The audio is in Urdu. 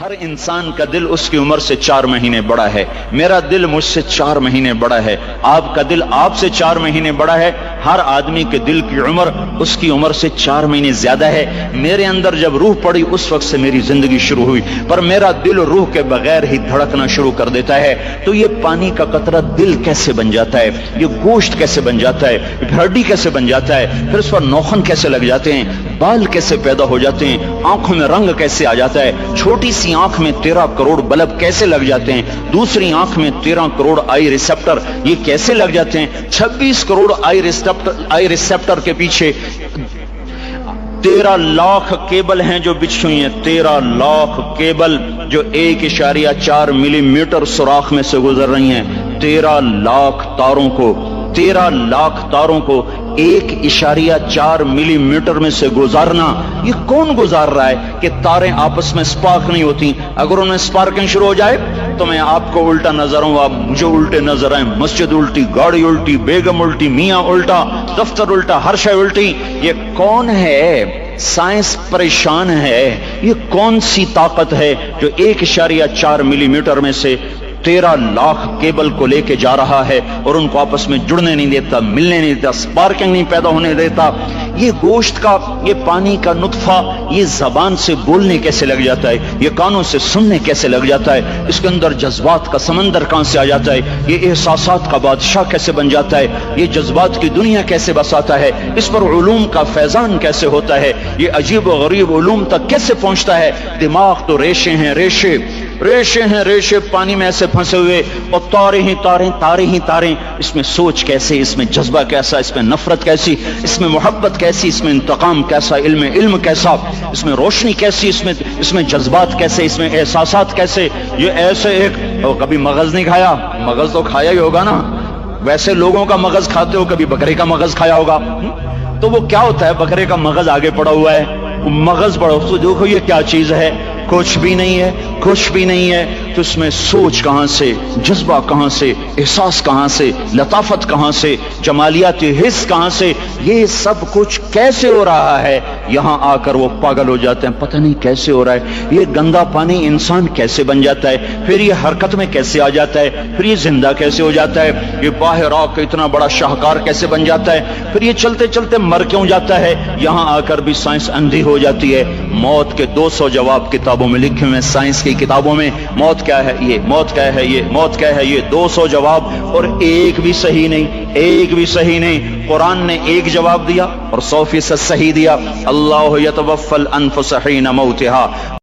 ہر انسان کا دل اس کی عمر سے 4 مہینے بڑا ہے. میرا دل مجھ سے 4 مہینے بڑا ہے. آپ کا دل آپ سے 4 مہینے بڑا ہے. ہر آدمی کے دل کی عمر اس کی عمر سے 4 مہینے زیادہ ہے. میرے اندر جب روح پڑی اس وقت سے میری زندگی شروع ہوئی, پر میرا دل روح کے بغیر ہی دھڑکنا شروع کر دیتا ہے. تو یہ پانی کا قطرہ دل کیسے بن جاتا ہے, یہ گوشت کیسے بن جاتا ہے, ہڈی کیسے بن جاتا ہے, پھر اس پر نوخن کیسے لگ جاتے ہیں, بال کیسے پیدا ہو جاتے ہیں, آنکھوں میں رنگ کیسے آ جاتا ہے, چھوٹی سی آنکھ میں 13 کروڑ بلب کیسے لگ جاتے ہیں, دوسری آنکھ میں 13 کروڑ آئی ریسپٹر یہ کیسے لگ جاتے ہیں, 26 کروڑ آئی ریسپٹر کے پیچھے 13 لاکھ کیبل ہیں جو بچھی ہوئی ہیں. 13 لاکھ کیبل جو 1.4 ملی میٹر سوراخ میں سے گزر رہی ہیں. 13 لاکھ تاروں کو 1.4 ملی میٹر میں سے گزارنا, یہ کون گزار رہا ہے کہ تاریں آپس میں سپارک نہیں ہوتی؟ اگر انہیں سپارکنگ شروع ہو جائے تو میں آپ کو الٹا نظر ہوں, آپ مجھے الٹے نظر آئیں, مسجد الٹی, گاڑی الٹی, بیگم الٹی, میاں الٹا, دفتر الٹا, ہر شے الٹی. یہ کون ہے؟ سائنس پریشان ہے. یہ کون سی طاقت ہے جو 1.4 ملی میٹر میں سے 13 لاکھ کیبل کو لے کے جا رہا ہے اور ان کو آپس میں جڑنے نہیں دیتا, ملنے نہیں دیتا, سپارکنگ نہیں پیدا ہونے دیتا؟ یہ گوشت کا, یہ پانی کا نطفہ یہ زبان سے بولنے کیسے لگ جاتا ہے, یہ کانوں سے سننے کیسے لگ جاتا ہے, اس کے اندر جذبات کا سمندر کہاں سے آ جاتا ہے, یہ احساسات کا بادشاہ کیسے بن جاتا ہے, یہ جذبات کی دنیا کیسے بساتا ہے, اس پر علوم کا فیضان کیسے ہوتا ہے, یہ عجیب و غریب علوم تک کیسے پہنچتا ہے. دماغ تو ریشے ہیں, ریشے پانی میں ایسے پھنسے ہوئے, اور تاریں ہی تاریں. اس میں سوچ کیسے, اس میں جذبہ کیسا, اس میں نفرت کیسی, اس میں محبت کیسی, اس میں انتقام کیسا, علم کیسا, اس میں روشنی کیسی, اس میں جذبات کیسے, اس میں احساسات کیسے. یہ ایسے ایک کبھی مغز نہیں کھایا, مغز تو کھایا ہی ہوگا نا, ویسے لوگوں کا مغز کھاتے ہو, کبھی بکرے کا مغز کھایا ہوگا. تو وہ کیا ہوتا ہے, بکرے کا مغز آگے پڑا ہوا ہے, مغز پڑا, تو دیکھو یہ کیا چیز ہے, کچھ بھی نہیں ہے. تو اس میں سوچ کہاں سے, جذبہ کہاں سے, احساس کہاں سے, لطافت کہاں سے, جمالیاتی حس کہاں سے, یہ سب کچھ کیسے ہو رہا ہے. یہاں آ کر وہ پاگل ہو جاتے ہیں, پتہ نہیں کیسے ہو رہا ہے. یہ گندا پانی انسان کیسے بن جاتا ہے, پھر یہ حرکت میں کیسے آ جاتا ہے, پھر یہ زندہ کیسے ہو جاتا ہے, یہ باہر آ کے اتنا بڑا شاہکار کیسے بن جاتا ہے, پھر یہ چلتے چلتے مر کیوں جاتا ہے. یہاں آ کر بھی سائنس اندھی ہو جاتی ہے. موت کے 200 جواب کتابوں میں لکھے ہوئے, سائنس کی کتابوں میں, موت کیا ہے, موت کیا ہے, یہ 200 جواب, اور ایک بھی صحیح نہیں. قرآن نے ایک جواب دیا اور 100% صحیح دیا. اللہ یتوفی الانفس حین موتها.